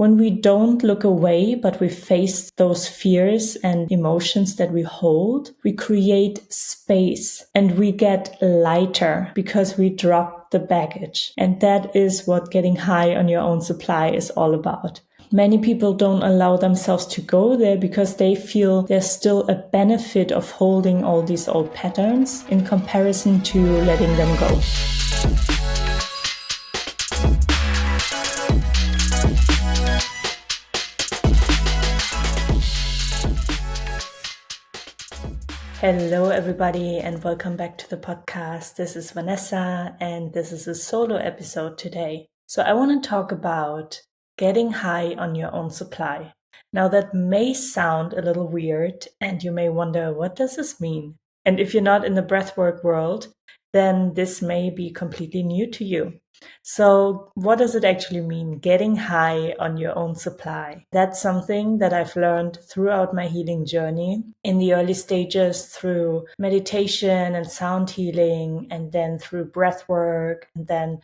When we don't look away, but we face those fears and emotions that we hold, we create space and we get lighter because we drop the baggage. And that is what getting high on your own supply is all about. Many people don't allow themselves to go there because they feel there's still a benefit of holding all these old patterns in comparison to letting them go. Hello everybody and welcome back to the podcast. This is Vanessa and this is a solo episode today. So I want to talk about getting high on your own supply. Now that may sound a little weird and you may wonder, what does this mean? And if you're not in the breathwork world, then this may be completely new to you. So what does it actually mean, getting high on your own supply? That's something that I've learned throughout my healing journey. In the early stages through meditation and sound healing, and then through breath work, and then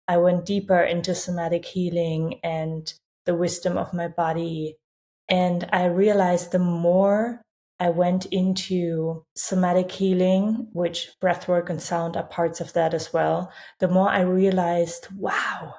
I went deeper into somatic healing and the wisdom of my body. And I realized the more I went into somatic healing, which breathwork and sound are parts of that as well, the more I realized, wow,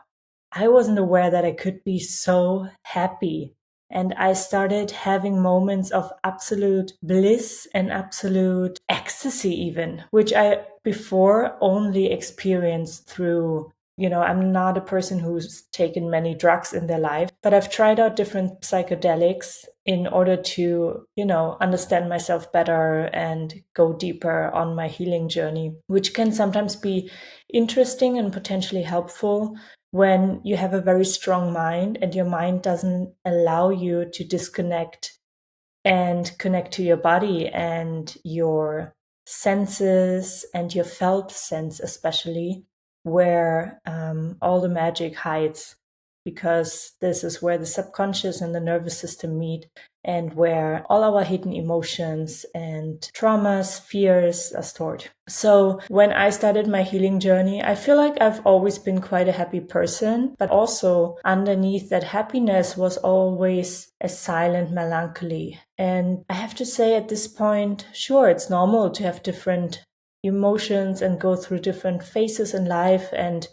I wasn't aware that I could be so happy. And I started having moments of absolute bliss and absolute ecstasy even, which I before only experienced through, I'm not a person who's taken many drugs in their life, but I've tried out different psychedelics in order to, understand myself better and go deeper on my healing journey, which can sometimes be interesting and potentially helpful when you have a very strong mind and your mind doesn't allow you to disconnect and connect to your body and your senses and your felt sense, especially where all the magic hides, because this is where the subconscious and the nervous system meet and where all our hidden emotions and traumas, fears are stored. So when I started my healing journey, I feel like I've always been quite a happy person, but also underneath that happiness was always a silent melancholy. And I have to say at this point, sure, it's normal to have different emotions and go through different phases in life and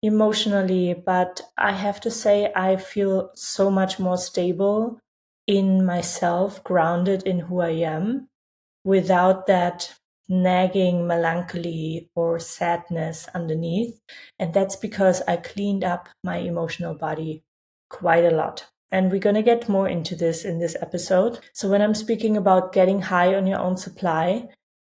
emotionally, but I have to say I feel so much more stable in myself, grounded in who I am, without that nagging melancholy or sadness underneath. And that's because I cleaned up my emotional body quite a lot. And we're going to get more into this in this episode. So when I'm speaking about getting high on your own supply,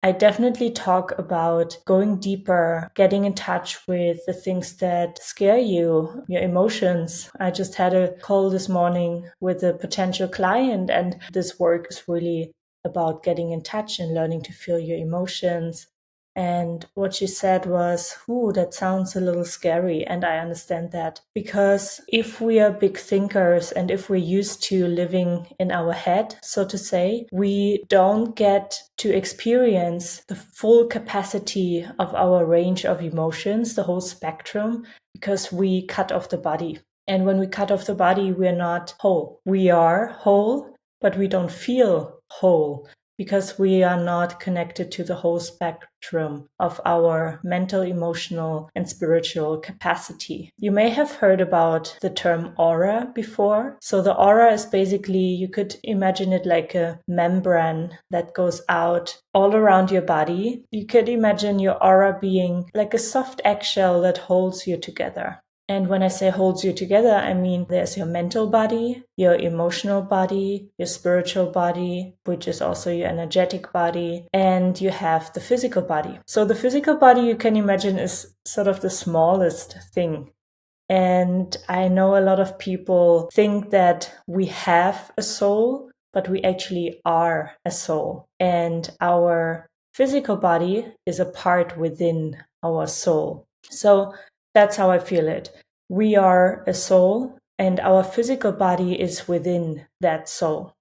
I definitely talk about going deeper, getting in touch with the things that scare you, your emotions. I just had a call this morning with a potential client, and this work is really about getting in touch and learning to feel your emotions. And what she said was, that sounds a little scary. And I understand that, because if we are big thinkers and if we're used to living in our head, so to say, we don't get to experience the full capacity of our range of emotions, the whole spectrum, because we cut off the body. And when we cut off the body, we're not whole. We are whole, but we don't feel whole, because we are not connected to the whole spectrum of our mental, emotional, and spiritual capacity. You may have heard about the term aura before. So the aura is basically, you could imagine it like a membrane that goes out all around your body. You could imagine your aura being like a soft eggshell that holds you together. And when I say holds you together, I mean there's your mental body, your emotional body, your spiritual body, which is also your energetic body, and you have the physical body. So the physical body, you can imagine, is sort of the smallest thing. And I know a lot of people think that we have a soul, but we actually are a soul. And our physical body is a part within our soul. So that's how I feel it. We are a soul and our physical body is within that soul.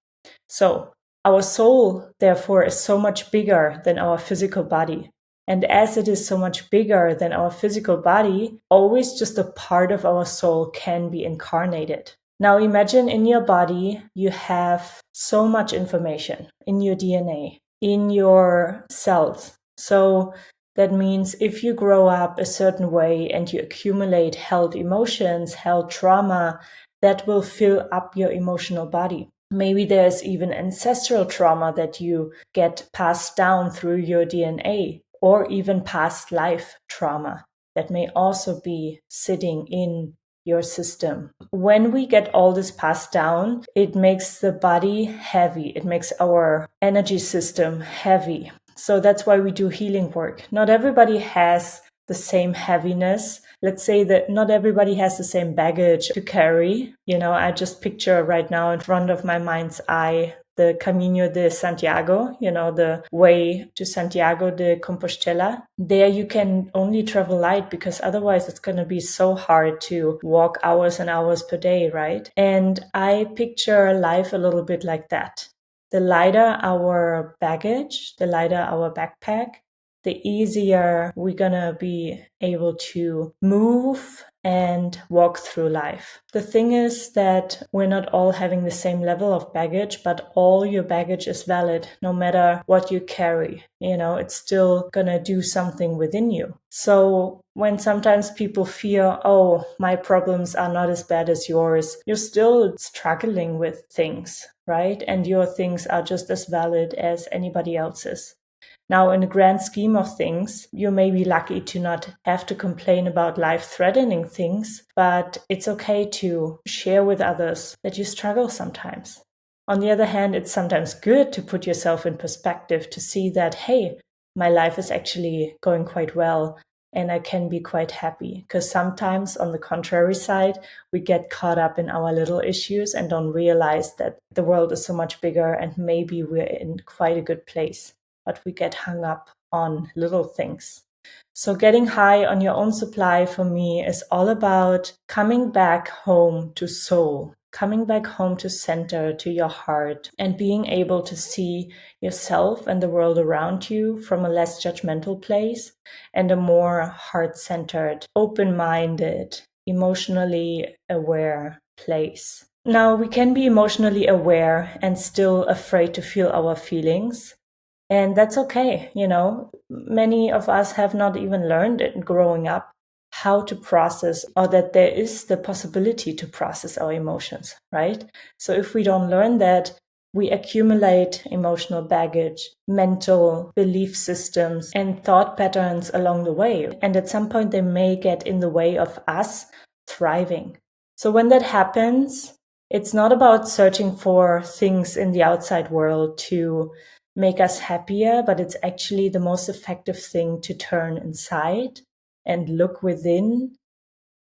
So our soul, therefore, is so much bigger than our physical body. And as it is so much bigger than our physical body, always just a part of our soul can be incarnated. Now imagine in your body, you have so much information in your DNA, in your cells. So that means if you grow up a certain way and you accumulate held emotions, held trauma, that will fill up your emotional body. Maybe there's even ancestral trauma that you get passed down through your DNA, or even past life trauma that may also be sitting in your system. When we get all this passed down, it makes the body heavy. It makes our energy system heavy. So that's why we do healing work. Not everybody has the same heaviness. Let's say that not everybody has the same baggage to carry. I just picture right now in front of my mind's eye the Camino de Santiago, the way to Santiago de Compostela. There you can only travel light because otherwise it's going to be so hard to walk hours and hours per day, right? And I picture life a little bit like that. The lighter our baggage, the lighter our backpack, the easier we're gonna be able to move and walk through life. The thing is that we're not all having the same level of baggage, but all your baggage is valid no matter what you carry. It's still gonna do something within you. So when sometimes people fear, oh, my problems are not as bad as yours, you're still struggling with things, right? And your things are just as valid as anybody else's. Now, in the grand scheme of things, you may be lucky to not have to complain about life-threatening things, but it's okay to share with others that you struggle sometimes. On the other hand, it's sometimes good to put yourself in perspective to see that, hey, my life is actually going quite well and I can be quite happy. Because sometimes, on the contrary side, we get caught up in our little issues and don't realize that the world is so much bigger and maybe we're in quite a good place. But we get hung up on little things. So getting high on your own supply for me is all about coming back home to soul, coming back home to center, to your heart, and being able to see yourself and the world around you from a less judgmental place and a more heart-centered, open-minded, emotionally aware place. Now, we can be emotionally aware and still afraid to feel our feelings. And that's okay. Many of us have not even learned it growing up how to process, or that there is the possibility to process our emotions, right? So if we don't learn that, we accumulate emotional baggage, mental belief systems, and thought patterns along the way. And at some point, they may get in the way of us thriving. So when that happens, it's not about searching for things in the outside world to make us happier, but it's actually the most effective thing to turn inside and look within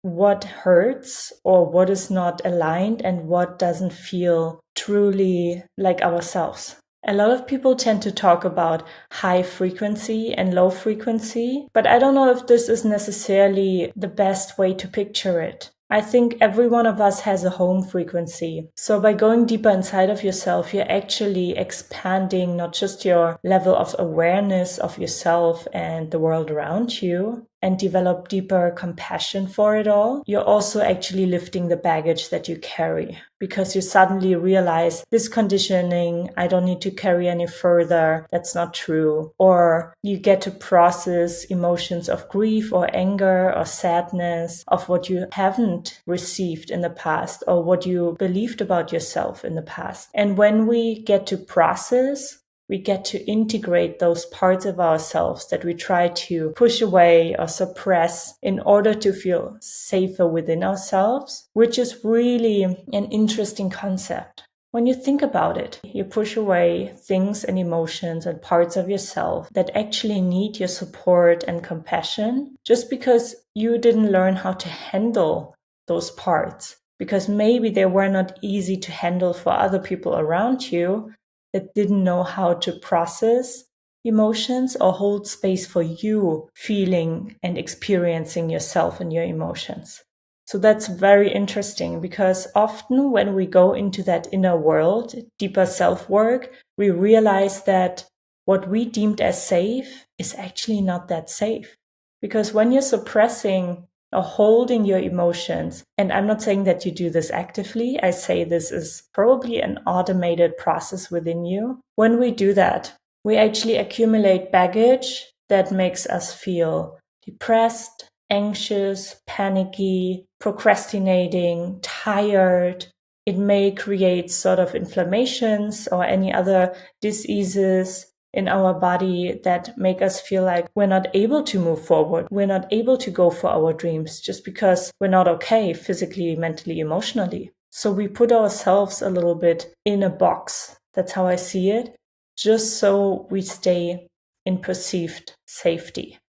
what hurts or what is not aligned and what doesn't feel truly like ourselves. A lot of people tend to talk about high frequency and low frequency, but I don't know if this is necessarily the best way to picture it. I think every one of us has a home frequency. So by going deeper inside of yourself, you're actually expanding not just your level of awareness of yourself and the world around you, and develop deeper compassion for it all, you're also actually lifting the baggage that you carry, because you suddenly realize this conditioning, I don't need to carry any further. That's not true. Or you get to process emotions of grief or anger or sadness of what you haven't received in the past or what you believed about yourself in the past. And when we get to process, we get to integrate those parts of ourselves that we try to push away or suppress in order to feel safer within ourselves, which is really an interesting concept. When you think about it, you push away things and emotions and parts of yourself that actually need your support and compassion just because you didn't learn how to handle those parts, because maybe they were not easy to handle for other people around you that didn't know how to process emotions or hold space for you feeling and experiencing yourself and your emotions. So that's very interesting, because often when we go into that inner world, deeper self-work, we realize that what we deemed as safe is actually not that safe. Because when you're suppressing or holding your emotions. And I'm not saying that you do this actively. I say this is probably an automated process within you. When we do that, we actually accumulate baggage that makes us feel depressed, anxious, panicky, procrastinating, tired. It may create sort of inflammations or any other diseases in our body that make us feel like we're not able to move forward. We're not able to go for our dreams just because we're not okay physically, mentally, emotionally. So we put ourselves a little bit in a box. That's how I see it, just so we stay in perceived safety.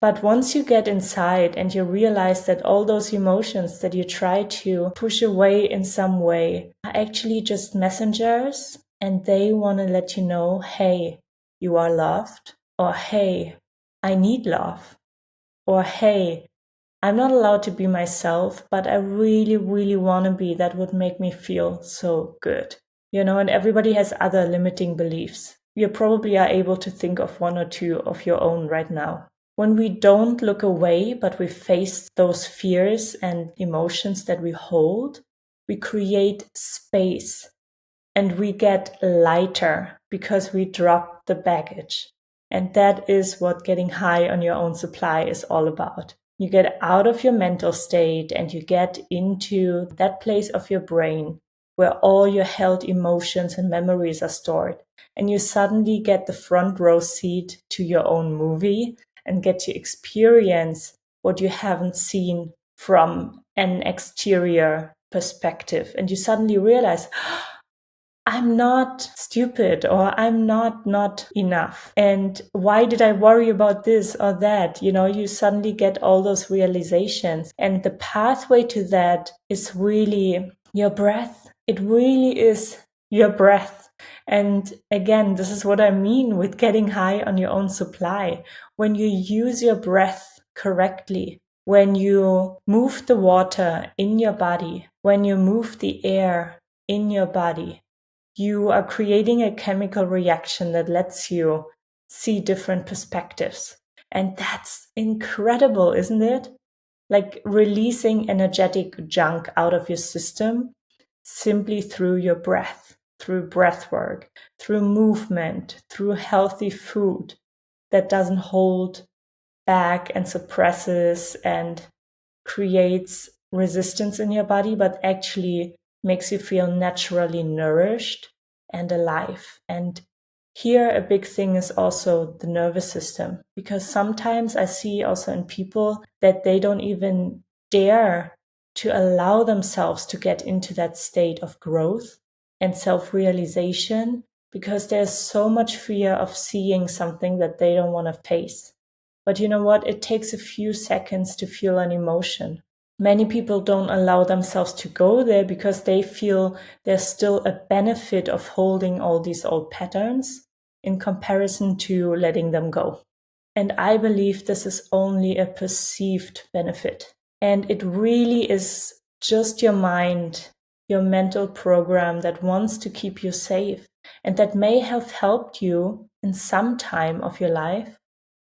But once you get inside and you realize that all those emotions that you try to push away in some way are actually just messengers, and they want to let you know, hey, you are loved, or hey, I need love, or hey, I'm not allowed to be myself, but I really, really want to be. That would make me feel so good. And everybody has other limiting beliefs. You probably are able to think of one or two of your own right now. When we don't look away, but we face those fears and emotions that we hold, we create space and we get lighter because we drop the baggage. And that is what getting high on your own supply is all about. You get out of your mental state and you get into that place of your brain where all your held emotions and memories are stored. And you suddenly get the front row seat to your own movie and get to experience what you haven't seen from an exterior perspective. And you suddenly realize, I'm not stupid, or I'm not enough. And why did I worry about this or that? You suddenly get all those realizations. And the pathway to that is really your breath. It really is your breath. And again, this is what I mean with getting high on your own supply. When you use your breath correctly, when you move the water in your body, when you move the air in your body, you are creating a chemical reaction that lets you see different perspectives. And that's incredible, isn't it? Like releasing energetic junk out of your system simply through your breath, through breath work, through movement, through healthy food that doesn't hold back and suppresses and creates resistance in your body, but actually makes you feel naturally nourished and alive. And here, a big thing is also the nervous system, because sometimes I see also in people that they don't even dare to allow themselves to get into that state of growth and self-realization because there's so much fear of seeing something that they don't want to face. But you know what? It takes a few seconds to feel an emotion. Many people don't allow themselves to go there because they feel there's still a benefit of holding all these old patterns in comparison to letting them go. And I believe this is only a perceived benefit. And it really is just your mind, your mental program that wants to keep you safe and that may have helped you in some time of your life.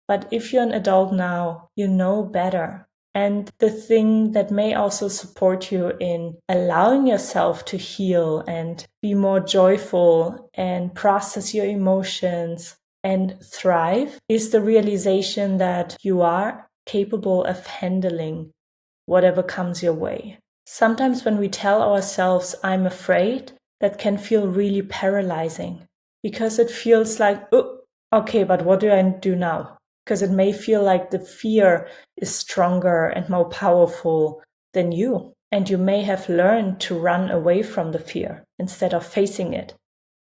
But if you're an adult now, you know better. And the thing that may also support you in allowing yourself to heal and be more joyful and process your emotions and thrive is the realization that you are capable of handling whatever comes your way. Sometimes when we tell ourselves, I'm afraid, that can feel really paralyzing because it feels like, oh, okay, but what do I do now? Because it may feel like the fear is stronger and more powerful than you. And you may have learned to run away from the fear instead of facing it.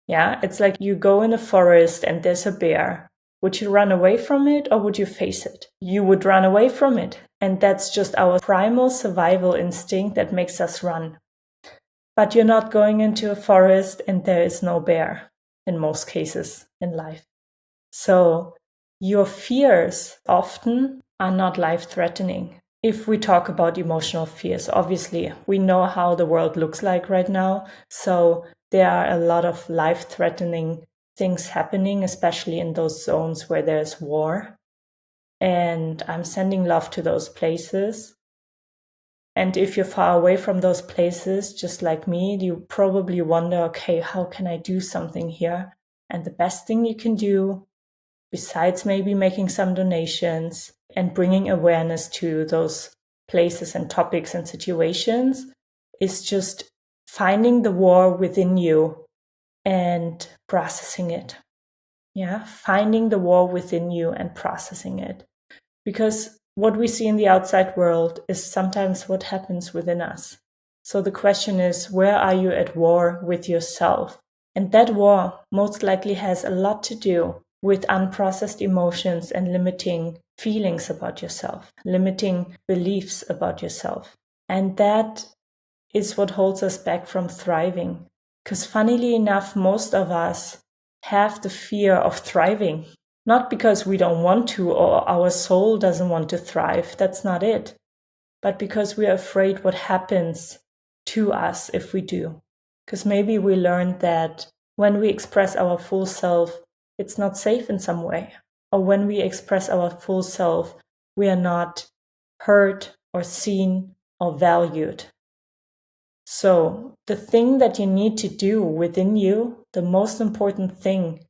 Yeah, it's like you go in a forest and there's a bear. Would you run away from it or would you face it? You would run away from it. And that's just our primal survival instinct that makes us run. But you're not going into a forest and there is no bear in most cases in life. So your fears often are not life-threatening. If we talk about emotional fears, obviously we know how the world looks like right now. So there are a lot of life-threatening things happening, especially in those zones where there's war. And I'm sending love to those places. And if you're far away from those places, just like me, you probably wonder, okay, how can I do something here? And the best thing you can do, besides maybe making some donations and bringing awareness to those places and topics and situations, is just finding the war within you and processing it. Yeah, finding the war within you and processing it. Because what we see in the outside world is sometimes what happens within us. So the question is, where are you at war with yourself? And that war most likely has a lot to do with unprocessed emotions and limiting feelings about yourself, limiting beliefs about yourself. And that is what holds us back from thriving. Because funnily enough, most of us have the fear of thriving. Not because we don't want to or our soul doesn't want to thrive. That's not it. But because we're afraid what happens to us if we do. Because maybe we learned that when we express our full self, it's not safe in some way. Or when we express our full self, we are not heard or seen or valued. So the thing that you need to do within you, the most important thing,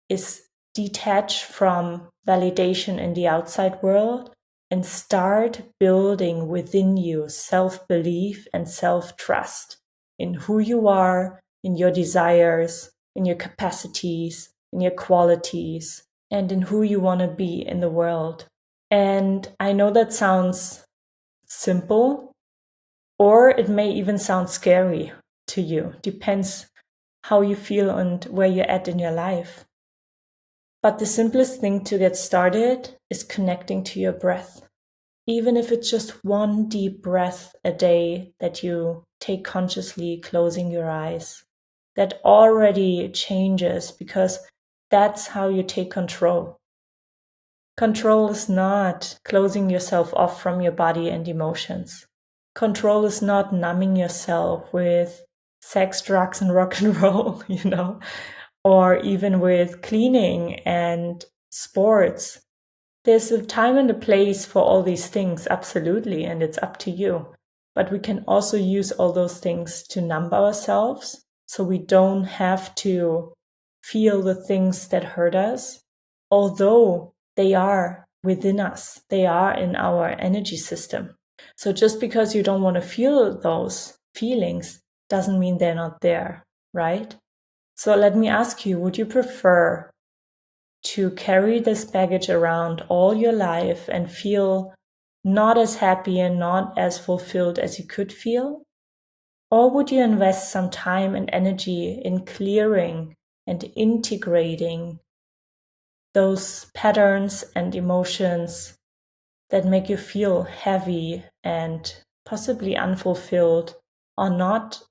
is detach from validation in the outside world and start building within you self-belief and self-trust in who you are, in your desires, in your capacities, in your qualities, and in who you want to be in the world. And I know that sounds simple, or it may even sound scary to you. Depends how you feel and where you're at in your life. But the simplest thing to get started is connecting to your breath. Even if it's just one deep breath a day that you take consciously, closing your eyes, that already changes, because that's how you take control. Control is not closing yourself off from your body and emotions. Control is not numbing yourself with sex, drugs, and rock and roll, or even with cleaning and sports. There's a time and a place for all these things, absolutely, and it's up to you. But we can also use all those things to numb ourselves so we don't have to feel the things that hurt us, although they are within us, they are in our energy system. So just because you don't want to feel those feelings doesn't mean they're not there, right? So let me ask you, would you prefer to carry this baggage around all your life and feel not as happy and not as fulfilled as you could feel? Or would you invest some time and energy in clearing and integrating those patterns and emotions that make you feel heavy and possibly unfulfilled, or not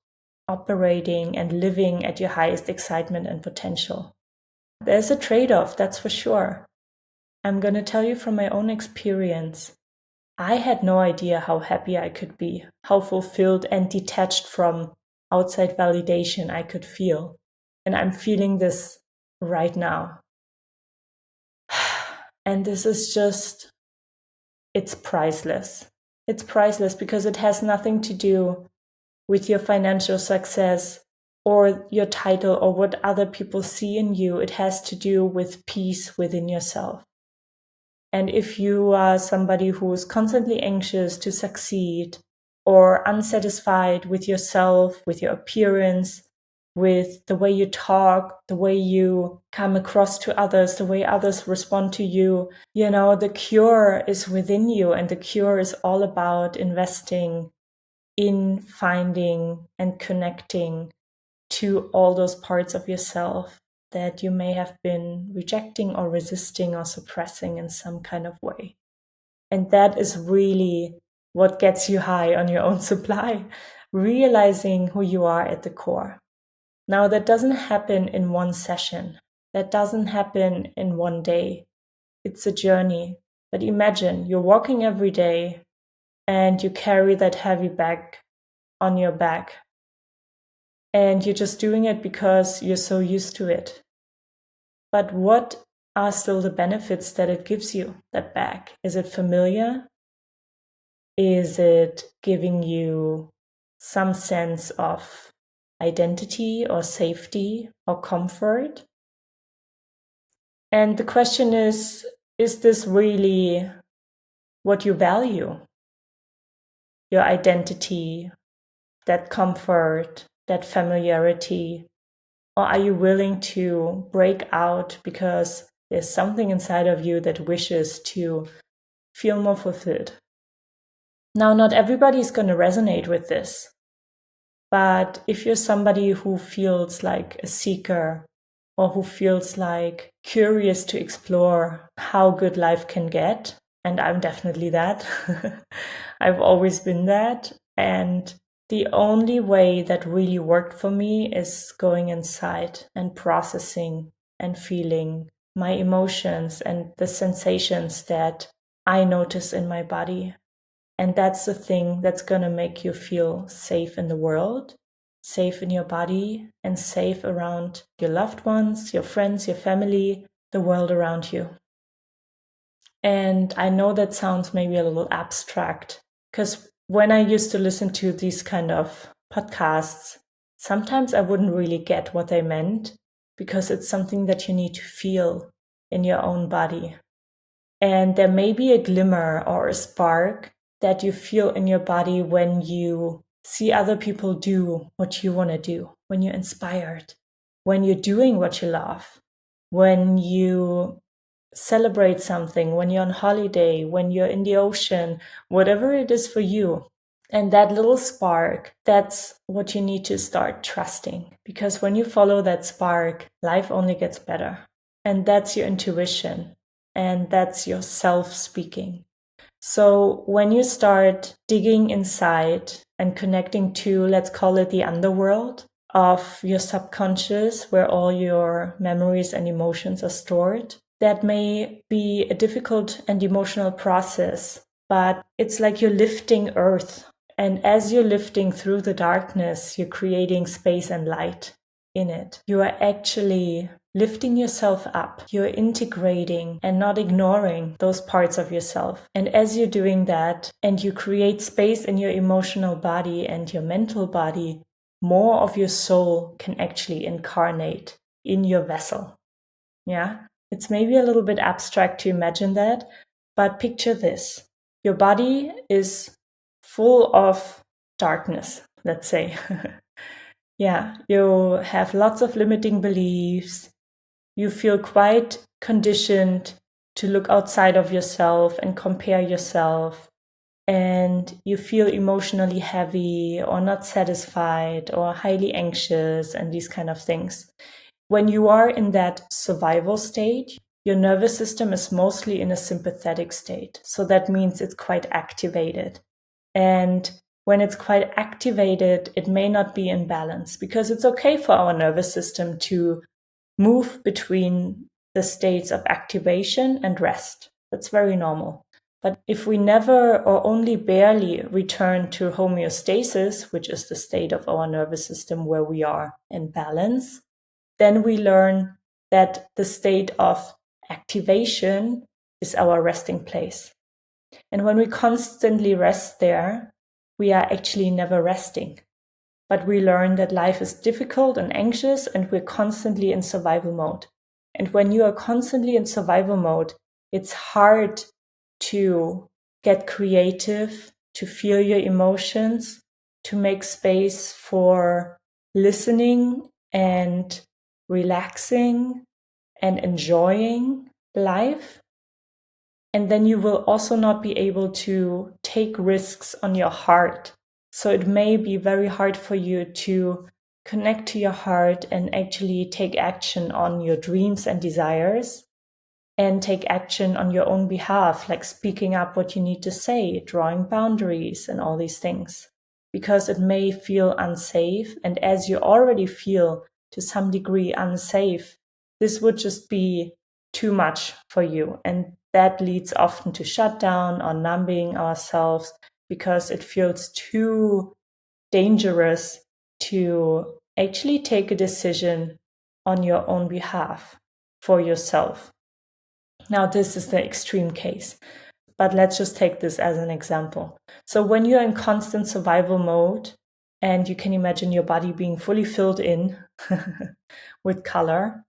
operating and living at your highest excitement and potential? There's a trade-off, that's for sure. I'm going to tell you from my own experience. I had no idea how happy I could be, how fulfilled and detached from outside validation I could feel. And I'm feeling this right now. And this is just, it's priceless. It's priceless because it has nothing to do with your financial success or your title or what other people see in you. It has to do with peace within yourself. And if you are somebody who is constantly anxious to succeed or unsatisfied with yourself, with your appearance, with the way you talk, the way you come across to others, the way others respond to you, the cure is within you, and the cure is all about investing in finding and connecting to all those parts of yourself that you may have been rejecting or resisting or suppressing in some kind of way. And that is really what gets you high on your own supply, realizing who you are at the core. Now, that doesn't happen in one session. That doesn't happen in one day. It's a journey. But imagine you're walking every day and you carry that heavy bag on your back. And you're just doing it because you're so used to it. But what are still the benefits that it gives you that back? Is it familiar? Is it giving you some sense of identity or safety or comfort? And the question is this really what you value? Your identity, that comfort, that familiarity? Or are you willing to break out because there's something inside of you that wishes to feel more fulfilled? Now, not everybody is going to resonate with this. But if you're somebody who feels like a seeker or who feels like curious to explore how good life can get, and I'm definitely that, I've always been that. And the only way that really worked for me is going inside and processing and feeling my emotions and the sensations that I notice in my body. And that's the thing that's going to make you feel safe in the world, safe in your body, and safe around your loved ones, your friends, your family, the world around you. And I know that sounds maybe a little abstract, because when I used to listen to these kind of podcasts, sometimes I wouldn't really get what they meant, because it's something that you need to feel in your own body. And there may be a glimmer or a spark that you feel in your body when you see other people do what you want to do, when you're inspired, when you're doing what you love, when you celebrate something, when you're on holiday, when you're in the ocean, whatever it is for you. And that little spark, that's what you need to start trusting. Because when you follow that spark, life only gets better. And that's your intuition. And that's your self speaking. So when you start digging inside and connecting to, let's call it the underworld of your subconscious, where all your memories and emotions are stored, that may be a difficult and emotional process, but it's like you're lifting earth. And as you're lifting through the darkness, you're creating space and light in it. You are actually lifting yourself up. You're integrating and not ignoring those parts of yourself. And as you're doing that and you create space in your emotional body and your mental body, more of your soul can actually incarnate in your vessel. Yeah, it's maybe a little bit abstract to imagine that, but picture this. Your body is full of darkness, let's say. Yeah, you have lots of limiting beliefs. You feel quite conditioned to look outside of yourself and compare yourself. And you feel emotionally heavy or not satisfied or highly anxious and these kind of things. When you are in that survival state, your nervous system is mostly in a sympathetic state. So that means it's quite activated. And when it's quite activated, it may not be in balance, because it's okay for our nervous system to move between the states of activation and rest. That's very normal. But if we never or only barely return to homeostasis, which is the state of our nervous system where we are in balance, then we learn that the state of activation is our resting place. And when we constantly rest there, we are actually never resting. But we learn that life is difficult and anxious, and we're constantly in survival mode. And when you are constantly in survival mode, it's hard to get creative, to feel your emotions, to make space for listening and relaxing and enjoying life. And then you will also not be able to take risks on your heart. So it may be very hard for you to connect to your heart and actually take action on your dreams and desires, and take action on your own behalf, like speaking up what you need to say, drawing boundaries, and all these things. Because it may feel unsafe. And as you already feel to some degree unsafe, this would just be too much for you. And that leads often to shutdown or numbing ourselves, because it feels too dangerous to actually take a decision on your own behalf for yourself. Now, this is the extreme case, but let's just take this as an example. So when you're in constant survival mode and you can imagine your body being fully filled in with color,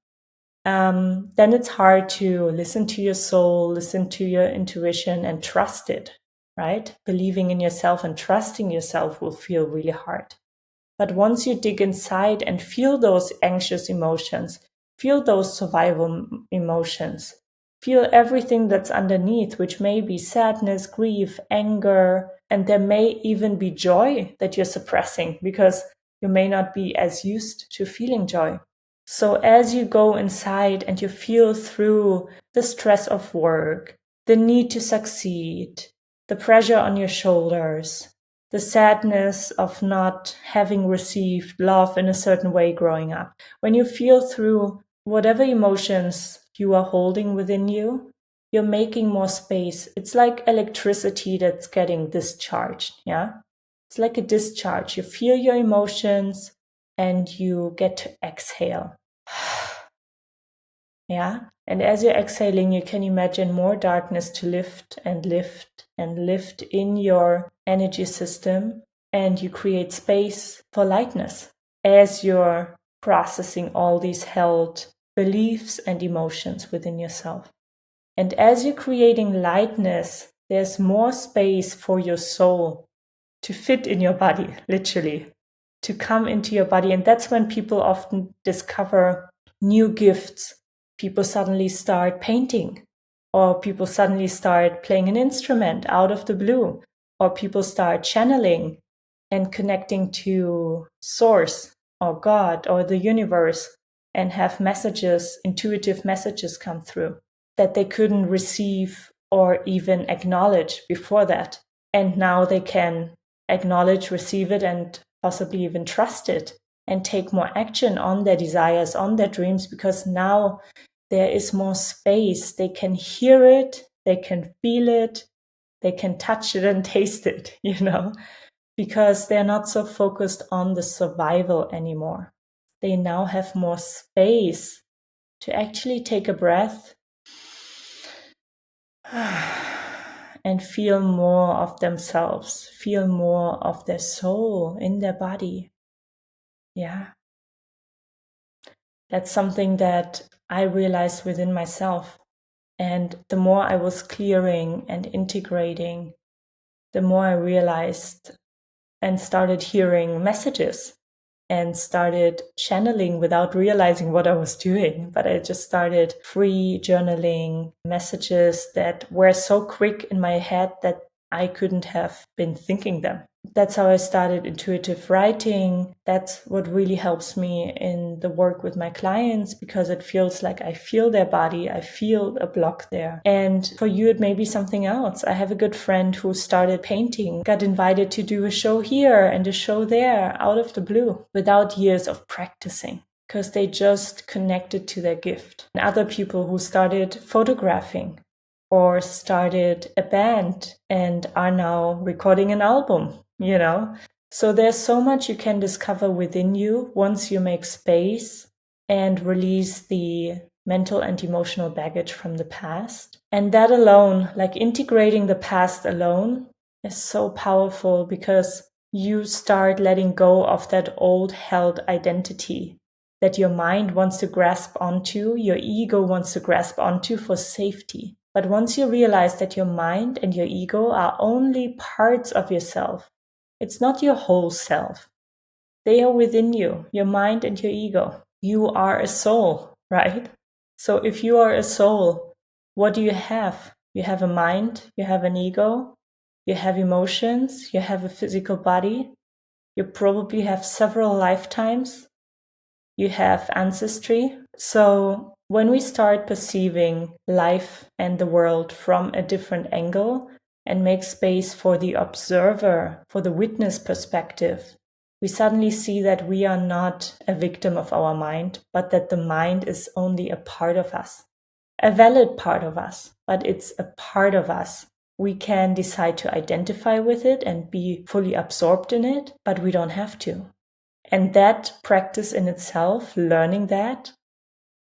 then it's hard to listen to your soul, listen to your intuition and trust it, right? Believing in yourself and trusting yourself will feel really hard. But once you dig inside and feel those anxious emotions, feel those survival emotions, feel everything that's underneath, which may be sadness, grief, anger, and there may even be joy that you're suppressing because you may not be as used to feeling joy. So as you go inside and you feel through the stress of work, the need to succeed, the pressure on your shoulders, the sadness of not having received love in a certain way growing up. When you feel through whatever emotions you are holding within you, you're making more space. It's like electricity that's getting discharged. Yeah. It's like a discharge. You feel your emotions and you get to exhale. Yeah. And as you're exhaling, you can imagine more darkness to lift and lift and lift in your energy system. And you create space for lightness as you're processing all these held beliefs and emotions within yourself. And as you're creating lightness, there's more space for your soul to fit in your body, literally, to come into your body. And that's when people often discover new gifts. People suddenly start painting, or people suddenly start playing an instrument out of the blue, or people start channeling and connecting to source or God or the universe and have messages, intuitive messages come through that they couldn't receive or even acknowledge before that. And now they can acknowledge, receive it, and possibly even trust it and take more action on their desires, on their dreams, because now there is more space. They can hear it, they can feel it, they can touch it and taste it, because they're not so focused on the survival anymore. They now have more space to actually take a breath and feel more of themselves, feel more of their soul in their body. Yeah. That's something that I realized within myself. And the more I was clearing and integrating, the more I realized and started hearing messages and started channeling without realizing what I was doing. But I just started free journaling messages that were so quick in my head that I couldn't have been thinking them. That's how I started intuitive writing. That's what really helps me in the work with my clients, because it feels like I feel their body, I feel a block there. And for you, it may be something else. I have a good friend who started painting, got invited to do a show here and a show there out of the blue without years of practicing, because they just connected to their gift. And other people who started photographing or started a band and are now recording an album, So there's so much you can discover within you once you make space and release the mental and emotional baggage from the past. And that alone, like integrating the past alone, is so powerful, because you start letting go of that old held identity that your mind wants to grasp onto, your ego wants to grasp onto for safety. But once you realize that your mind and your ego are only parts of yourself, it's not your whole self. They are within you, your mind and your ego. You are a soul, right? So if you are a soul, what do you have? You have a mind, you have an ego, you have emotions, you have a physical body, you probably have several lifetimes, you have ancestry. So when we start perceiving life and the world from a different angle and make space for the observer, for the witness perspective, we suddenly see that we are not a victim of our mind, but that the mind is only a part of us, a valid part of us, but it's a part of us. We can decide to identify with it and be fully absorbed in it, but we don't have to. And that practice in itself, learning that,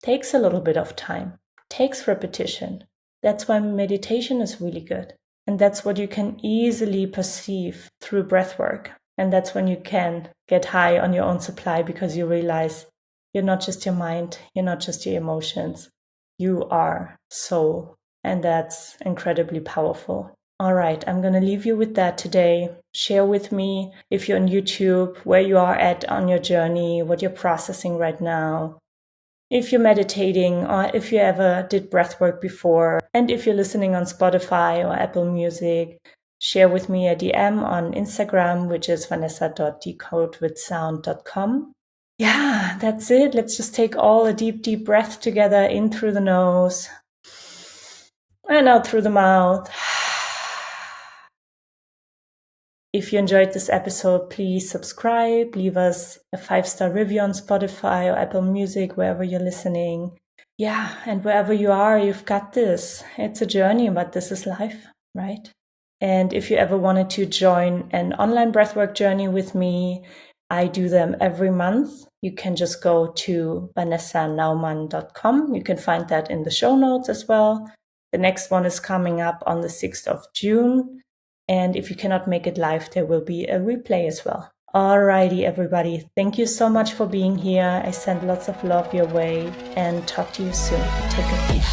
takes a little bit of time, takes repetition. That's why meditation is really good. And that's what you can easily perceive through breathwork. And that's when you can get high on your own supply, because you realize you're not just your mind, you're not just your emotions, you are soul. And that's incredibly powerful. All right, I'm going to leave you with that today. Share with me, if you're on YouTube, where you are at on your journey, what you're processing right now. If you're meditating, or if you ever did breathwork before, and if you're listening on Spotify or Apple Music, share with me a DM on Instagram, which is vanessa.decodewithsound.com. Yeah, that's it. Let's just take all a deep, deep breath together, in through the nose and out through the mouth. If you enjoyed this episode, please subscribe, leave us a 5-star review on Spotify or Apple Music, wherever you're listening. Yeah, and wherever you are, you've got this. It's a journey, but this is life, right? And if you ever wanted to join an online breathwork journey with me, I do them every month. You can just go to vanessanaumann.com. You can find that in the show notes as well. The next one is coming up on the 6th of June. And if you cannot make it live, there will be a replay as well. Alrighty, everybody. Thank you so much for being here. I send lots of love your way and talk to you soon. Take good care.